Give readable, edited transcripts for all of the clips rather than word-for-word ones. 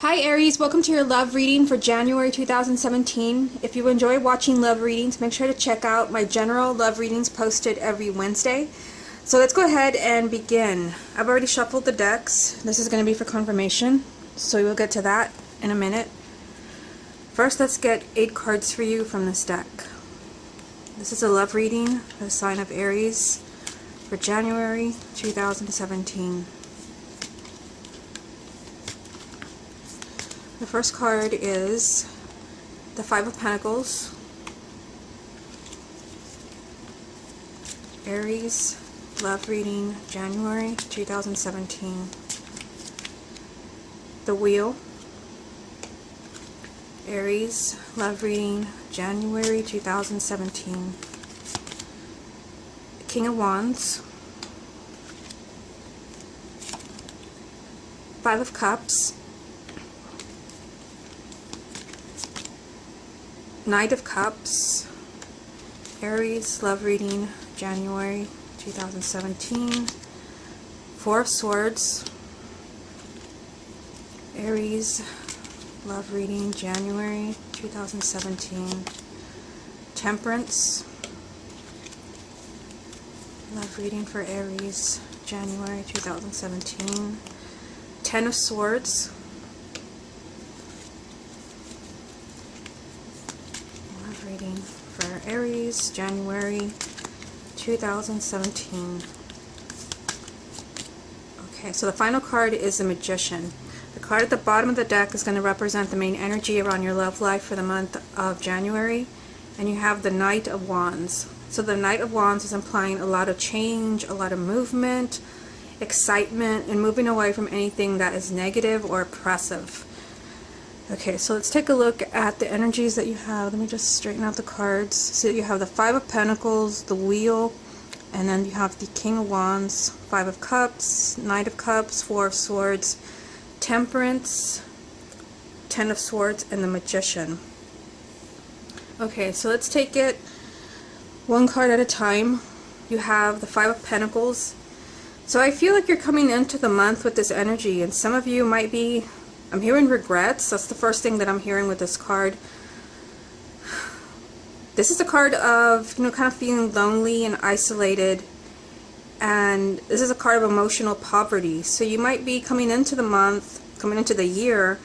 Hi Aries, welcome to your love reading for January 2017. If you enjoy watching love readings, make sure to check out my general love readings posted every Wednesday. So let's go ahead and begin. I've already shuffled the decks. This is going to be for confirmation, so we'll get to that in a minute. First, let's get 8 cards for you from this deck. This is a love reading for the sign of Aries for January 2017. The first card is the Five of Pentacles. Aries, love reading, January 2017. The Wheel. Aries, love reading, January 2017. King of Wands. Five of Cups. Knight of Cups. Aries, love reading, January 2017. Four of Swords. Aries, love reading, January 2017. Temperance, love reading for Aries, January 2017. Ten of Swords. Reading for Aries, January 2017. Okay, so the final card is the Magician. The card at the bottom of the deck is going to represent the main energy around your love life for the month of January. And you have the Knight of Wands. So the Knight of Wands is implying a lot of change, a lot of movement, excitement, and moving away from anything that is negative or oppressive. Okay, so let's take a look at the energies that you have. Let me just straighten out the cards. So you have the Five of Pentacles, the Wheel, and then you have the King of Wands, Five of Cups, Knight of Cups, Four of Swords, Temperance, Ten of Swords, and the Magician. Okay, so let's take it one card at a time. You have the Five of Pentacles. So I feel like you're coming into the month with this energy, and some of you might be, I'm hearing regrets. That's the first thing that I'm hearing with this card. This is a card of, kind of feeling lonely and isolated. And this is a card of emotional poverty. So you might be coming into the month, coming into the year,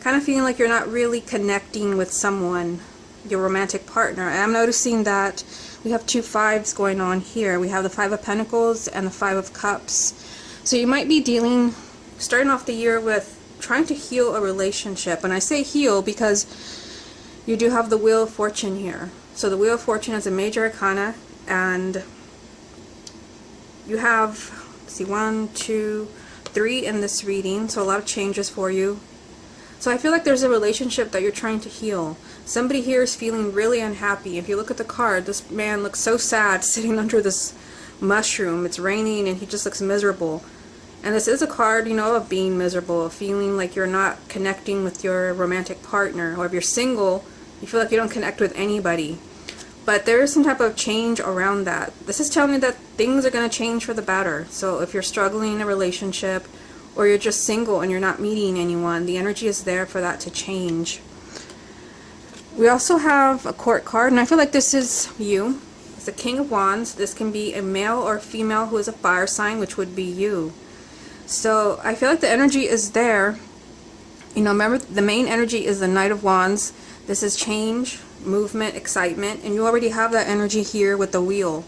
kind of feeling like you're not really connecting with someone, your romantic partner. And I'm noticing that we have two fives going on here. We have the Five of Pentacles and the Five of Cups. So you might be starting off the year with trying to heal a relationship. And I say heal because you do have the Wheel of Fortune here. So the Wheel of Fortune is a major arcana, and you have, let's see, 1, 2, 3 in this reading, so a lot of changes for you. So I feel like there's a relationship that you're trying to heal. Somebody here is feeling really unhappy. If you look at the card, this man looks so sad sitting under this mushroom. It's raining and he just looks miserable. And this is a card, of being miserable, of feeling like you're not connecting with your romantic partner. Or if you're single, you feel like you don't connect with anybody. But there is some type of change around that. This is telling me that things are going to change for the better. So if you're struggling in a relationship, or you're just single and you're not meeting anyone, the energy is there for that to change. We also have a Court card, and I feel like this is you. It's the King of Wands. This can be a male or female who is a fire sign, which would be you. So I feel like the energy is there. Remember, the main energy is the Knight of Wands. This is change, movement, excitement, and you already have that energy here with the Wheel.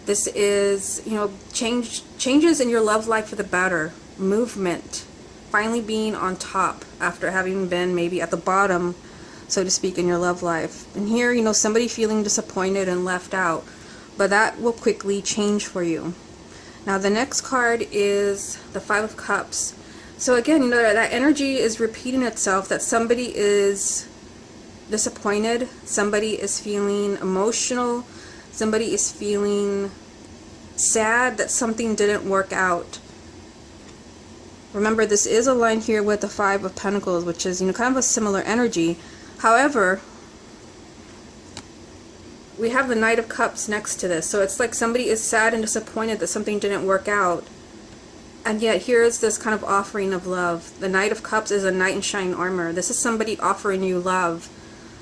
This is, changes in your love life for the better. Movement, finally being on top after having been maybe at the bottom, so to speak, in your love life. And here, somebody feeling disappointed and left out, but that will quickly change for you. Now the next card is the Five of Cups. So again, that energy is repeating itself, that somebody is disappointed, somebody is feeling emotional, somebody is feeling sad that something didn't work out. Remember, this is aligned here with the Five of Pentacles, which is, kind of a similar energy. However, we have the Knight of Cups next to this. So it's like somebody is sad and disappointed that something didn't work out. And yet here is this kind of offering of love. The Knight of Cups is a knight in shining armor. This is somebody offering you love,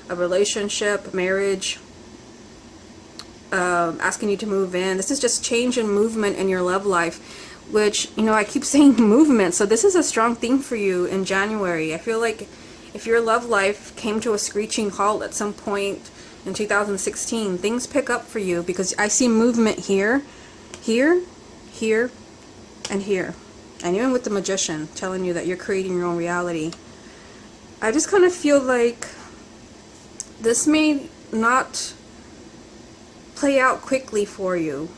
a relationship, marriage, asking you to move in. This is just change and movement in your love life, which, you know, I keep saying movement. So this is a strong theme for you in January. I feel like if your love life came to a screeching halt at some point in 2016, things pick up for you, because I see movement here, here, here, and here. And even with the Magician telling you that you're creating your own reality, I just kind of feel like this may not play out quickly for you.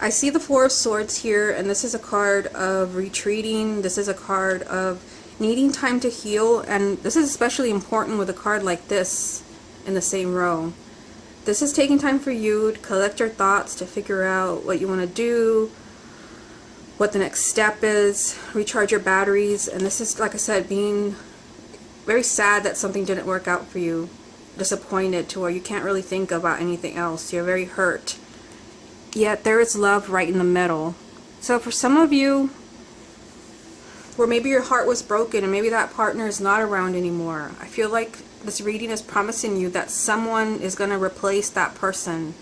I see the Four of Swords here, and this is a card of retreating. This is a card of needing time to heal, and this is especially important with a card like this in the same row. This is taking time for you to collect your thoughts, to figure out what you want to do, what the next step is, recharge your batteries. And this is, like I said, being very sad that something didn't work out for you, disappointed to where you can't really think about anything else. You're very hurt. Yet there is love right in the middle. So for some of you, where maybe your heart was broken and maybe that partner is not around anymore, I feel like this reading is promising you that someone is going to replace that person.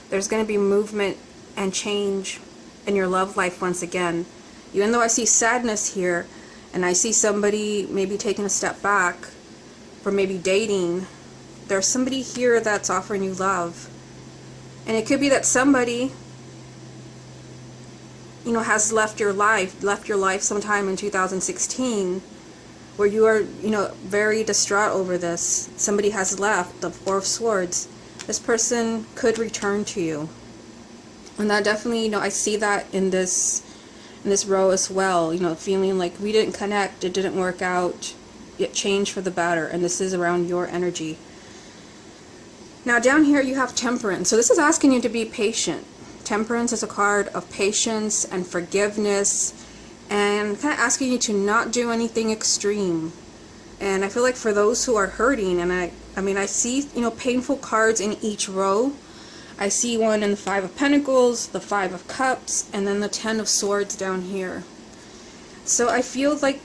There's going to be movement and change in your love life once again. Even though I see sadness here, and I see somebody maybe taking a step back for maybe dating, there's somebody here that's offering you love. And it could be that somebody, you know, has left your life sometime in 2016, where you are, you know, very distraught over this. Somebody has left, the Four of Swords. This person could return to you. And that definitely, you know, I see that in this row as well, you know, feeling like we didn't connect, it didn't work out, it changed for the better, and this is around your energy. Now down here you have Temperance. So this is asking you to be patient. Temperance is a card of patience and forgiveness, and kind of asking you to not do anything extreme. And I feel like for those who are hurting, and I mean, I see, you know, painful cards in each row. I see one in the Five of Pentacles, the Five of Cups, and then the Ten of Swords down here. So I feel like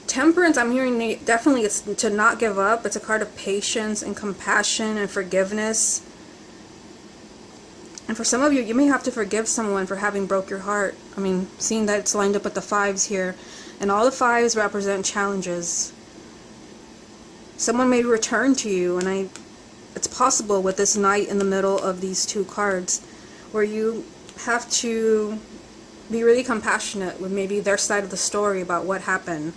Temperance, I'm hearing definitely it's to not give up. It's a card of patience and compassion and forgiveness. And for some of you, you may have to forgive someone for having broke your heart. I mean, seeing that it's lined up with the fives here, and all the fives represent challenges. Someone may return to you, and it's possible with this Knight in the middle of these two cards, where you have to be really compassionate with maybe their side of the story about what happened.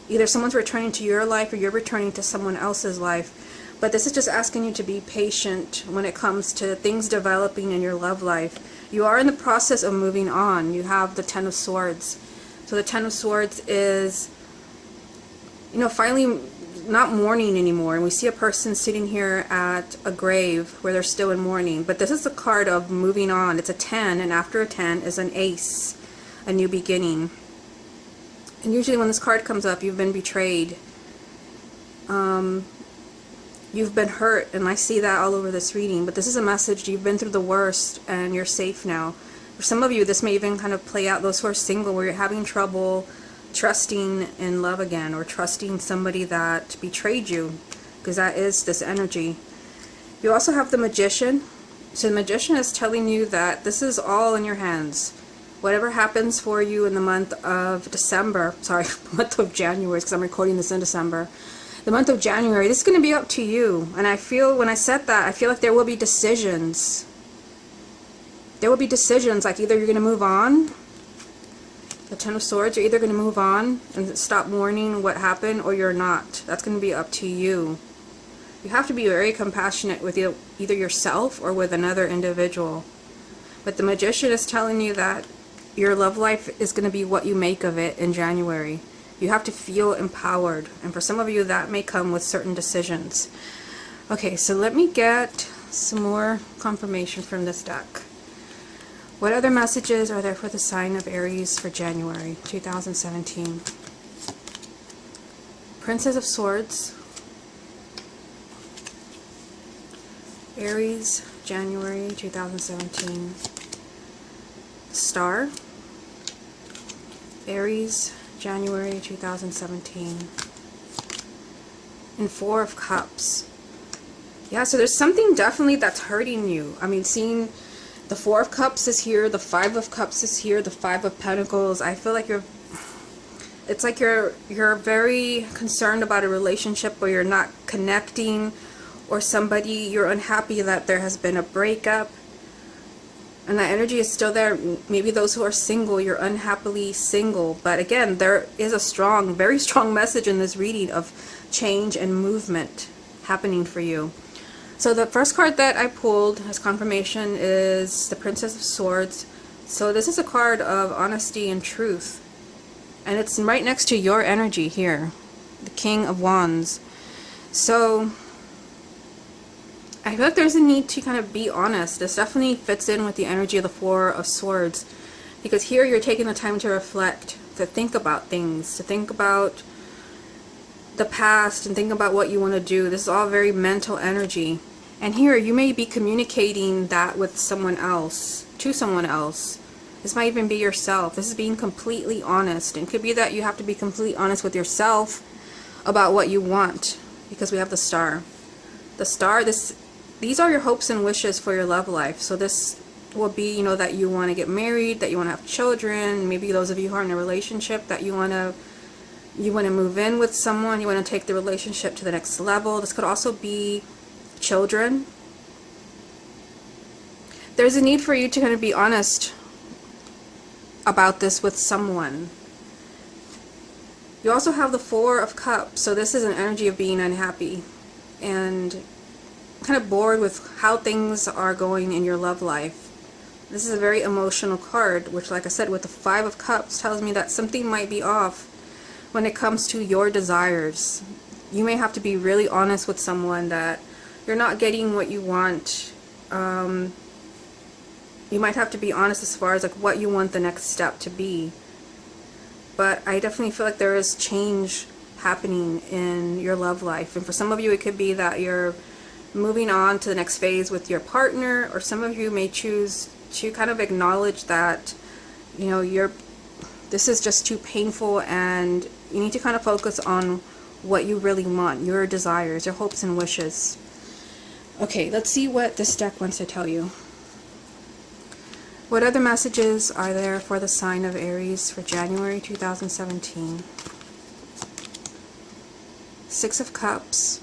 Either someone's returning to your life or you're returning to someone else's life. But this is just asking you to be patient when it comes to things developing in your love life. You are in the process of moving on. You have the Ten of Swords. So the Ten of Swords is, you know, finally not mourning anymore. And we see a person sitting here at a grave where they're still in mourning. But this is a card of moving on. It's a 10, and after a 10 is an ace, a new beginning. And usually when this card comes up, you've been betrayed. You've been hurt, and I see that all over this reading. But this is a message, you've been through the worst, and you're safe now. For some of you, this may even kind of play out, those who are single, where you're having trouble trusting in love again, or trusting somebody that betrayed you, because that is this energy. You also have the Magician. So the Magician is telling you that this is all in your hands. Whatever happens for you in the month of December, sorry, month of January, because I'm recording this in December. The month of January, this is going to be up to you. And I feel, when I said that, I feel like there will be decisions. There will be decisions, like either you're going to move on, the Ten of Swords, you're either going to move on and stop mourning what happened, or you're not. That's going to be up to you. You have to be very compassionate with either yourself or with another individual. But the Magician is telling you that your love life is going to be what you make of it in January. You have to feel empowered. And for some of you, that may come with certain decisions. Okay, so let me get some more confirmation from this deck. What other messages are there for the sign of Aries for January 2017? Princess of Swords. Aries, January 2017. Star, Aries, January 2017, and Four of Cups. Yeah, so there's something definitely that's hurting you. I mean, seeing the Four of Cups is here, the Five of Cups is here, the Five of Pentacles. I feel like it's like you're very concerned about a relationship where you're not connecting, or somebody, you're unhappy that there has been a breakup. And that energy is still there. Maybe those who are single, you're unhappily single. But again, there is a strong, very strong message in this reading of change and movement happening for you. So the first card that I pulled as confirmation is the Princess of Swords. So this is a card of honesty and truth. And it's right next to your energy here, the King of Wands. So I feel like there's a need to kind of be honest. This definitely fits in with the energy of the Four of Swords. Because here you're taking the time to reflect, to think about things, to think about the past and think about what you want to do. This is all very mental energy. And here you may be communicating that with someone else, to someone else. This might even be yourself. This is being completely honest. And it could be that you have to be completely honest with yourself about what you want, because we have the Star. The Star, these are your hopes and wishes for your love life. So this will be, you know, that you want to get married, that you want to have children. Maybe those of you who are in a relationship, that you want to move in with someone, you want to take the relationship to the next level. This could also be children. There's a need for you to kind of be honest about this with someone. You also have the Four of Cups, so this is an energy of being unhappy and kind of bored with how things are going in your love life. This is a very emotional card, which, like I said, with the Five of Cups tells me that something might be off when it comes to your desires. You may have to be really honest with someone that you're not getting what you want. You might have to be honest as far as like what you want the next step to be. But I definitely feel like there is change happening in your love life. And for some of you, it could be that you're moving on to the next phase with your partner, or some of you may choose to kind of acknowledge that, you know, this is just too painful, and you need to kind of focus on what you really want, your desires, your hopes and wishes. Okay, let's see what this deck wants to tell you. What other messages are there for the sign of Aries for January 2017? Six of Cups.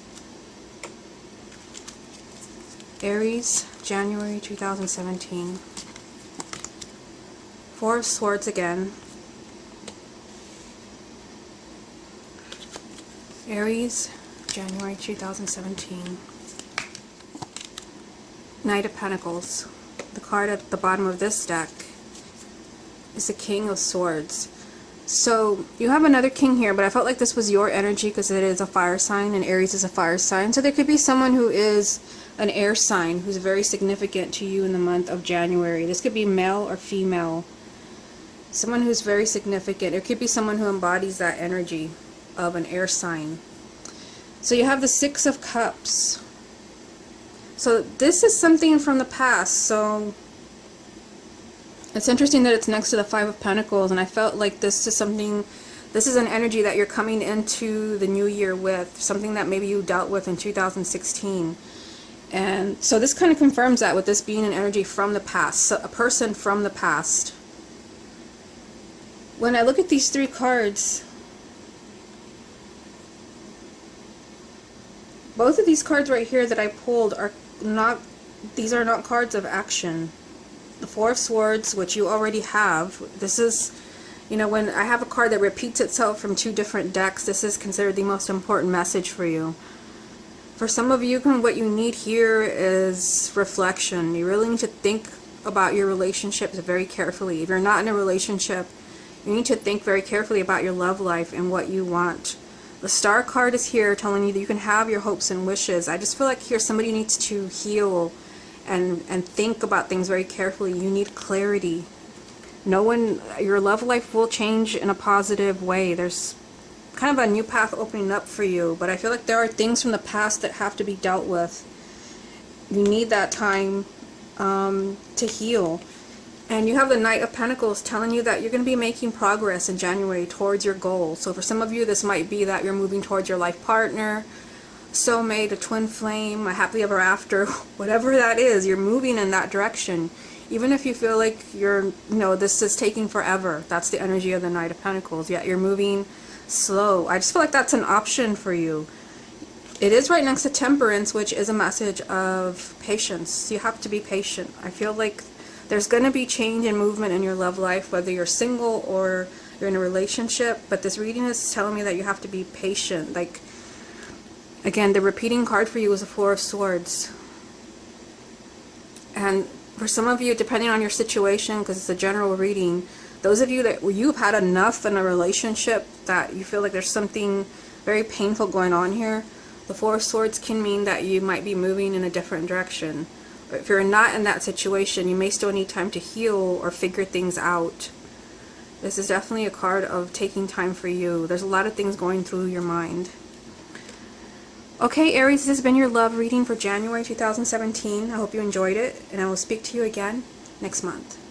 Aries, January 2017. Four of Swords again. Aries, January 2017. Knight of Pentacles. The card at the bottom of this deck is the King of Swords. So you have another king here, but I felt like this was your energy because it is a fire sign, and Aries is a fire sign. So there could be someone who is an air sign who's very significant to you in the month of January. This could be male or female. Someone who's very significant. It could be someone who embodies that energy of an air sign. So you have the Six of Cups. So this is something from the past. So it's interesting that it's next to the Five of Pentacles, and I felt like this is an energy that you're coming into the new year with, something that maybe you dealt with in 2016. And so this kind of confirms that, with this being an energy from the past, so a person from the past. When I look at these three cards, both of these cards right here that I pulled are not cards of action. The Four of Swords, which you already have, this is, you know, when I have a card that repeats itself from two different decks, this is considered the most important message for you. For some of you, what you need here is reflection. You really need to think about your relationships very carefully. If you're not in a relationship, you need to think very carefully about your love life and what you want. The Star card is here telling you that you can have your hopes and wishes. I just feel like here somebody needs to heal and think about things very carefully. You need clarity. Your love life will change in a positive way. There's kind of a new path opening up for you, but I feel like there are things from the past that have to be dealt with. You need that time to heal. And you have the Knight of Pentacles telling you that you're going to be making progress in January towards your goal. So for some of you, this might be that you're moving towards your life partner, soulmate, a twin flame, a happily ever after, whatever that is, you're moving in that direction. Even if you feel like this is taking forever, that's the energy of the Knight of Pentacles, yet you're moving slow. I just feel like that's an option for you. It is right next to Temperance, which is a message of patience. You have to be patient. I feel like there's going to be change and movement in your love life, whether you're single or you're in a relationship, but this reading is telling me that you have to be patient. Like, again, the repeating card for you is the Four of Swords. And for some of you, depending on your situation, because it's a general reading, those of you that you've had enough in a relationship that you feel like there's something very painful going on here, the Four of Swords can mean that you might be moving in a different direction. But if you're not in that situation, you may still need time to heal or figure things out. This is definitely a card of taking time for you. There's a lot of things going through your mind. Okay, Aries, this has been your love reading for January 2017. I hope you enjoyed it, and I will speak to you again next month.